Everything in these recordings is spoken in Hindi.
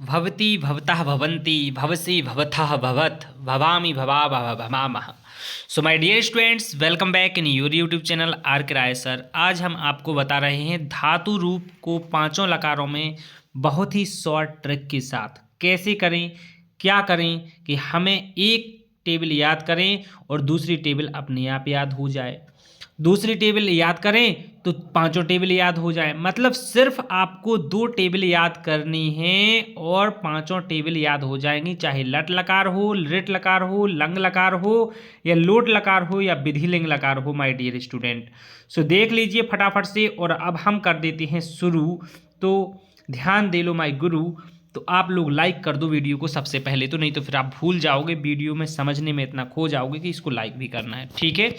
भवति भवतः भवन्ति भवसि भवथः भवत् भवामि भवा भवामः। So my dear students, welcome back in your YouTube channel R K Rai sir. आज हम आपको बता रहे हैं धातु रूप को पांचों लकारों में बहुत ही शॉर्ट ट्रिक के साथ कैसे करें, क्या करें कि हमें एक टेबल याद करें और दूसरी टेबल अपने आप याद हो जाए। दूसरी टेबल याद करें तो पांचों टेबल याद हो जाए। मतलब सिर्फ आपको दो टेबल याद करनी है और पांचों टेबल याद हो जाएंगी, चाहे लट लकार हो, लिट लकार हो, लंग लकार हो या लोट लकार हो या विधिलिंग लकार हो। माय डियर स्टूडेंट, सो देख लीजिए फटाफट से और अब हम कर देते हैं शुरू। तो ध्यान दे लो माय गुरु। तो आप लोग लाइक कर दो वीडियो को सबसे पहले, तो नहीं तो फिर आप भूल जाओगे, वीडियो में समझने में इतना खो जाओगे कि इसको लाइक भी करना है। ठीक है,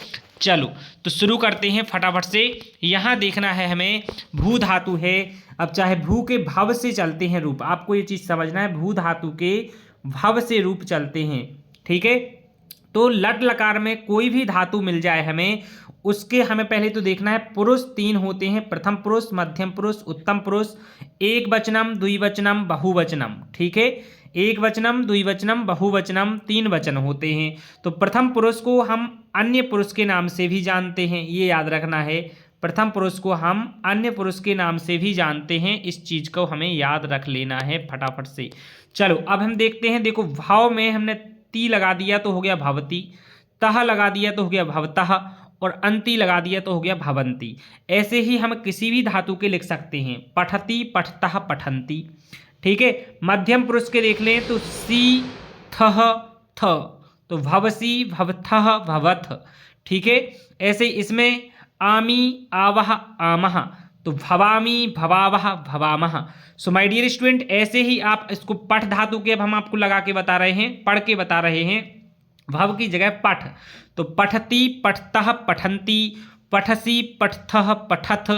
चलो तो शुरू करते हैं फटाफट से। यहाँ देखना है हमें भू धातु है। अब चाहे भू के भव से चलते हैं रूप, आपको ये चीज़ समझना है, भू धातु के भव से रूप चलते हैं। ठीक है, तो लट लकार में कोई भी धातु मिल जाए हमें, उसके हमें पहले तो देखना है पुरुष तीन होते हैं, प्रथम पुरुष, मध्यम पुरुष, उत्तम पुरुष, एक वचनम, द्विवचनम, बहुवचनम। ठीक है, एक वचनम, द्विवचनम, बहुवचनम, तीन वचन होते हैं। तो प्रथम पुरुष को हम अन्य पुरुष के नाम से भी जानते हैं, ये याद रखना है। प्रथम पुरुष को हम अन्य पुरुष के नाम से भी जानते हैं, इस चीज को हमें याद रख लेना है फटाफट से। चलो अब हम देखते हैं, देखो भाव में हमने ती लगा दिया तो हो गया भवती, तह लगा दिया तो हो गया भवतः और अंति लगा दिया तो हो गया भवंती। ऐसे ही हम किसी भी धातु के लिख सकते हैं, पठती, पठतः, पठंती। ठीक है, मध्यम पुरुष के देख लें तो सी, थह, थ, तो भवसी, भवथः, भवथ। ठीक है, ऐसे इसमें आमी, आवह, आमह, तो भवामी, भवावह, भवामह। सो माय डियर स्टूडेंट, ऐसे ही आप इसको पठ धातु के अब हम आपको लगा के बता रहे हैं, पढ़ के बता रहे हैं, भव की जगह पठ, तो पठती, पठतः, पठंती, पठसी, पठथः, पठथ,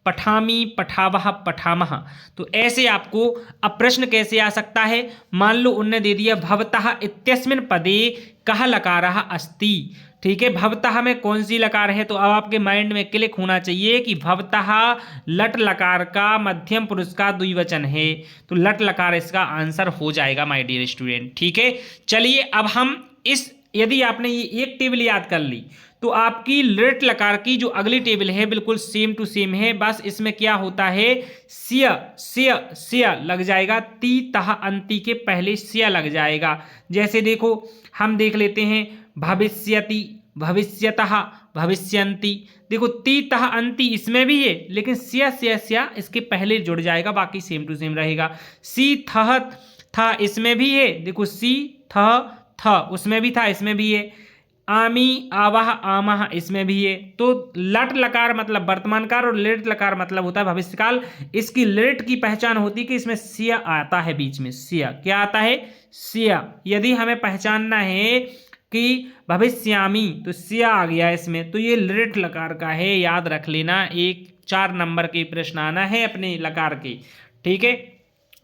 पठामी, पठावह, पठामह। तो ऐसे आपको अब प्रश्न कैसे आ सकता है, मान लो उनने दे दिया भवतः इत्यस्मिन् पदे कः लकारः अस्ति। ठीक है, भवतः में कौन सी लकार है, तो अब आपके माइंड में क्लिक होना चाहिए कि भवतः लट लकार का मध्यम पुरुष का द्विवचन है, तो लट लकार इसका आंसर हो जाएगा माय डियर स्टूडेंट। ठीक है, चलिए अब हम इस, यदि आपने ये एक टेबल याद कर ली तो आपकी लिट लकार की जो अगली टेबल है बिल्कुल सेम टू सेम है, बस इसमें क्या होता है, सिय, सिय, सिय लग जाएगा, ती, तह, अंति के पहले सिय लग जाएगा। जैसे देखो हम देख लेते हैं, भविष्यति, भविष्यतः, भविष्यन्ति। देखो ती, तह, अंति इसमें भी है, लेकिन सिय, सिय, सिय इसके पहले जुड़ जाएगा, बाकी सेम टू सेम रहेगा। सी, थह, था इसमें भी है, देखो सी, थह, था उसमें भी था, इसमें भी है। आमी, आवाह, आमह इसमें भी है। तो लट लकार मतलब वर्तमान काल और लिट लकार मतलब होता है भविष्यकाल। इसकी लिट की पहचान होती है कि इसमें सिया आता है बीच में, सिया क्या आता है, सिया। यदि हमें पहचानना है कि भविष्यामी तो सिया आ गया इसमें, तो ये लिट लकार का है, याद रख लेना। एक 4 नंबर के प्रश्न आना है अपने लकार के। ठीक है,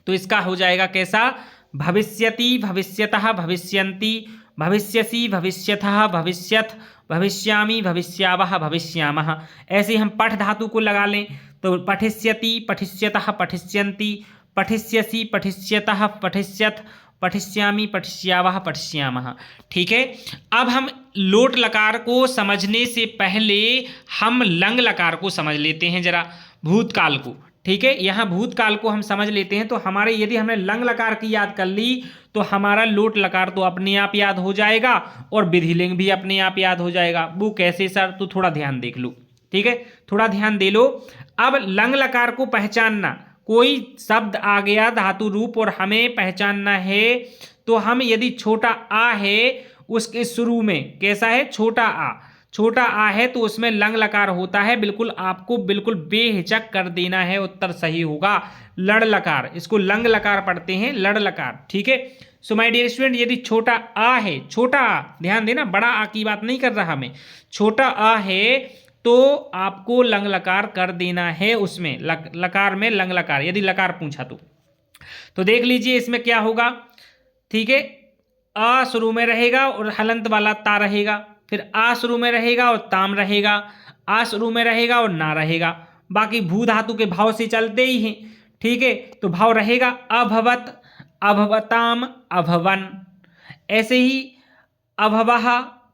तो इसका हो जाएगा कैसा, भविष्यति, भविष्यतः, भविष्यन्ति, भविष्यसि, भविष्यथः, भविष्यथ, भविष्यामि, भविष्यावः, भविष्यामः। ऐसे हम पठ धातु को लगा लें तो पठिष्यति, पठिष्यतः, पठिष्यन्ति, पठिष्यसि, पठिष्यतः, पठिष्यथ, पठिष्यामि, पठिष्यावः, पठिष्यामः। ठीक है, अब हम लोट लकार को समझने से पहले हम लंग लकार को समझ लेते हैं जरा, भूतकाल को। ठीक है, यहाँ भूतकाल को हम समझ लेते हैं। तो हमारे यदि हमने लंग लकार की याद कर ली तो हमारा लोट लकार तो अपने आप याद हो जाएगा और विधिलिंग भी अपने आप याद हो जाएगा। वो कैसे सर, तो थोड़ा ध्यान देख लो। ठीक है, थोड़ा ध्यान दे लो। अब लंग लकार को पहचानना, कोई शब्द आ गया धातु रूप और हमें पहचानना है, तो हम यदि छोटा आ है उसके शुरू में कैसा है, छोटा आ, छोटा आ है तो उसमें लंग लकार होता है। बिल्कुल आपको बिल्कुल बेहिचक कर देना है, उत्तर सही होगा लड़ लकार, इसको लंग लकार पढ़ते हैं, लड़ लकार। ठीक है, सो माय डियर स्टूडेंट, यदि छोटा आ है, छोटा आ, ध्यान देना, बड़ा आ की बात नहीं कर रहा मैं, छोटा आ है तो आपको लंग लकार कर देना है उसमें, लकार में लंग लकार, यदि लकार पूछा तो देख लीजिए इसमें क्या होगा। ठीक है, आ शुरू में रहेगा और हलंत वाला ता रहेगा, फिर आ शुरू में रहेगा और ताम रहेगा, आ शुरू में रहेगा और ना रहेगा, बाकी भू धातु के भाव से चलते ही हैं। ठीक है, तो भाव रहेगा अभवत, अभवताम, अभवन। ऐसे ही अभवः,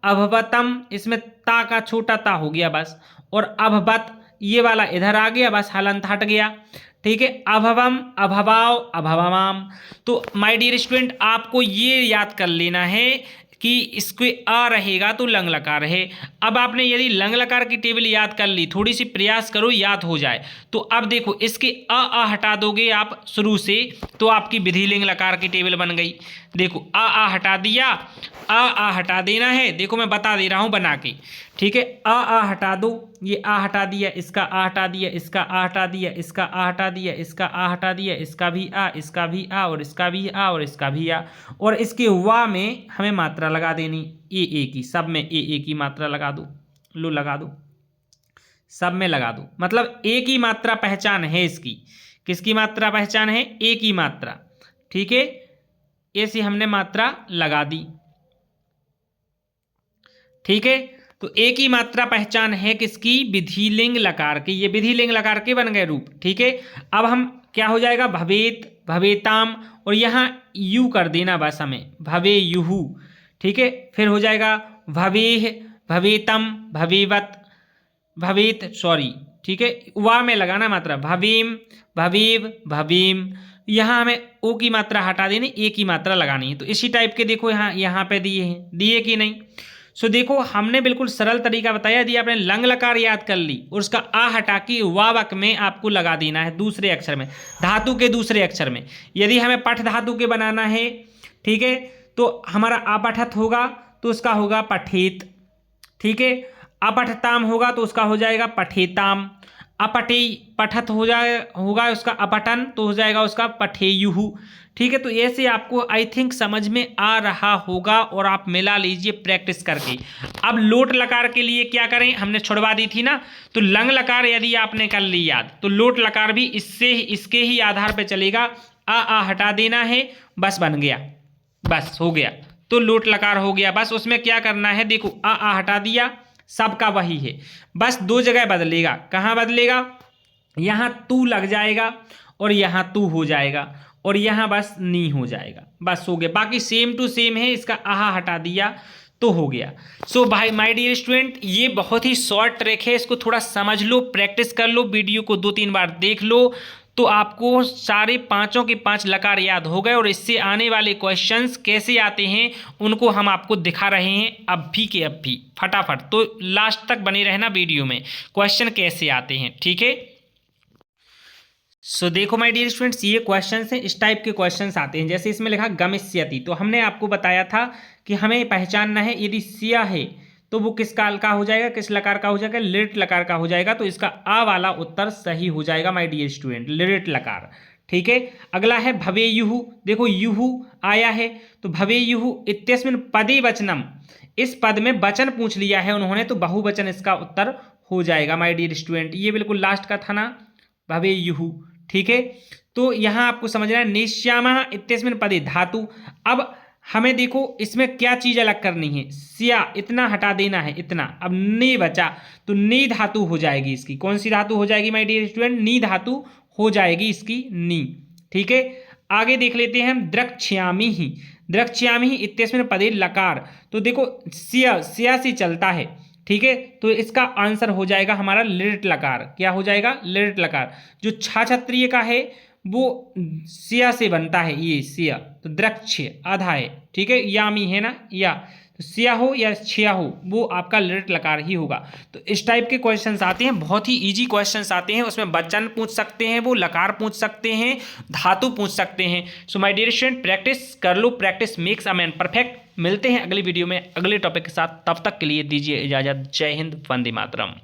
अभवतम, इसमें ता का छोटा ता हो गया बस, और अभवत ये वाला इधर आ गया बस, हलंत हट गया। ठीक है, अभवम, अभवाव, अभवमाम। तो माय डियर स्टूडेंट, आपको ये याद कर लेना है कि इसके आ रहेगा तो लंग लकार है। अब आपने यदि लंग लकार की टेबल याद कर ली, थोड़ी सी प्रयास करो याद हो जाए, तो अब देखो इसके आ हटा दोगे आप शुरू से, तो आपकी विधिलिंग लकार की टेबल बन गई। देखो आ हटा दिया, आ हटा देना है, देखो मैं बता दे रहा हूँ बना के। ठीक है, आ हटा दो, ये आ हटा दिया, इसका आ हटा दिया, इसका आ हटा दिया, इसका आ हटा दिया, इसका आ हटा दिया, इसका भी आ, इसका भी आ, और इसका भी आ, और इसका भी आ, और इसके वा में हमें मात्रा लगा देनी ए की, सब में ए की मात्रा लगा दो, लो लगा दो, सब में लगा दो। मतलब ए की मात्रा पहचान है इसकी। किसकी मात्रा पहचान है? ए की मात्रा। ठीक है, ऐसी हमने मात्रा लगा दी। ठीक है, तो ए की मात्रा पहचान है किसकी? विधिलिंग लकार की। ये विधिलिंग लकार के बन गए रूप। ठीक है, अब हम क्या हो जाएगा? भवेत, भवेताम, और यहाँ यू कर देना बस हमें, भवे युहु। ठीक है, फिर हो जाएगा भवेह, भवेतम, भवेवत, भवेत, सॉरी। ठीक है, वा में लगाना मात्रा, भवेम, भवेव, भवेम। यहाँ हमें ओ की मात्रा हटा देनी, ए की मात्रा लगानी है। तो इसी टाइप के देखो यहाँ पे दिए हैं, दिए कि नहीं? सो देखो हमने बिल्कुल सरल तरीका बताया। यदि आपने लंग लकार याद कर ली और उसका आ हटा के वावक में आपको लगा देना है, दूसरे अक्षर में, धातु के दूसरे अक्षर में। यदि हमें पठ धातु के बनाना है, ठीक है, तो हमारा अपठत होगा तो उसका होगा पठेत। ठीक है, अपठताम होगा तो उसका हो जाएगा पठेताम। अपटे पठत हो जाए होगा उसका अपठन, तो हो जाएगा उसका पठेयुहु। ठीक है, तो ऐसे आपको आई थिंक समझ में आ रहा होगा, और आप मिला लीजिए प्रैक्टिस करके। अब लोट लकार के लिए क्या करें? हमने छुड़वा दी थी ना, तो लंग लकार यदि आपने कर ली याद, तो लोट लकार भी इसके ही आधार पे चलेगा। आ हटा देना है, बस बन गया, बस हो गया, तो लोट लकार हो गया। बस उसमें क्या करना है? देखो आ हटा दिया, सबका वही है, बस दो जगह बदलेगा। कहाँ बदलेगा? यहाँ तू लग जाएगा और यहाँ तू हो जाएगा, और यहाँ बस नी हो जाएगा, बस हो गया। बाकी सेम टू सेम है, इसका आहा हटा दिया तो हो गया। सो भाई माय डियर स्टूडेंट, ये बहुत ही शॉर्ट ट्रिक है, इसको थोड़ा समझ लो, प्रैक्टिस कर लो, वीडियो को 2-3 बार देख लो, तो आपको सारे पांचों के 5 लकार याद हो गए। और इससे आने वाले क्वेश्चंस कैसे आते हैं उनको हम आपको दिखा रहे हैं अब भी फटाफट। तो लास्ट तक बने रहना वीडियो में, क्वेश्चन कैसे आते हैं। ठीक है, सो देखो माय डियर स्टूडेंट्स, ये क्वेश्चंस हैं, इस टाइप के क्वेश्चंस आते हैं। जैसे इसमें लिखा गमिष्यति, तो हमने आपको बताया था कि हमें पहचानना है यदि सिया है तो वो किस काल का हो जाएगा, किस लकार का हो जाएगा? लिरिट लकार का हो जाएगा। तो इसका आ वाला उत्तर सही हो जाएगा माय डियर स्टूडेंट, लिरिट लकार। ठीक है, अगला है भवेयुहु। देखो युहु आया है, तो भवेयुहु इत्यस्मिन् पदे वचनम, इस पद में वचन पूछ लिया है उन्होंने, तो बहुवचन इसका उत्तर हो जाएगा माय डियर स्टूडेंट। ये बिल्कुल लास्ट का था ना, भवेयुहु। ठीक है, तो यहाँ आपको समझना है निश्यामः इत्यस्मिन् पदे धातु। अब हमें देखो इसमें क्या चीज अलग करनी है, सिया इतना हटा देना है, इतना। अब नी बचा, तो नी धातु हो जाएगी इसकी। कौन सी धातु हो जाएगी माय डियर स्टूडेंट? नी धातु हो जाएगी इसकी, नी। ठीक है, आगे देख लेते हैं हम द्रक्ष्यामि ही। द्रक्ष्यामि ही इत्यस्मिन् पदे लकार, तो देखो सिया से चलता है। ठीक है, तो इसका आंसर हो जाएगा हमारा लिरिट लकार। क्या हो जाएगा? लिरिट लकार। जो छाछत्रीय का है वो सिया से बनता है, ये सिया, तो द्रक्ष आधा है। ठीक है, यामी है ना, या तो सिया हो या छिया हो, वो आपका लिरिट लकार ही होगा। तो इस टाइप के क्वेश्चंस आते हैं, बहुत ही इजी क्वेश्चंस आते हैं। उसमें वचन पूछ सकते हैं, वो लकार पूछ सकते हैं, धातु पूछ सकते हैं। So my dear student, practice कर लो, practice makes a man perfect. मिलते हैं अगली वीडियो में अगले टॉपिक के साथ, तब तक के लिए दीजिए इजाजत। जय हिंद, वंदे मातरम।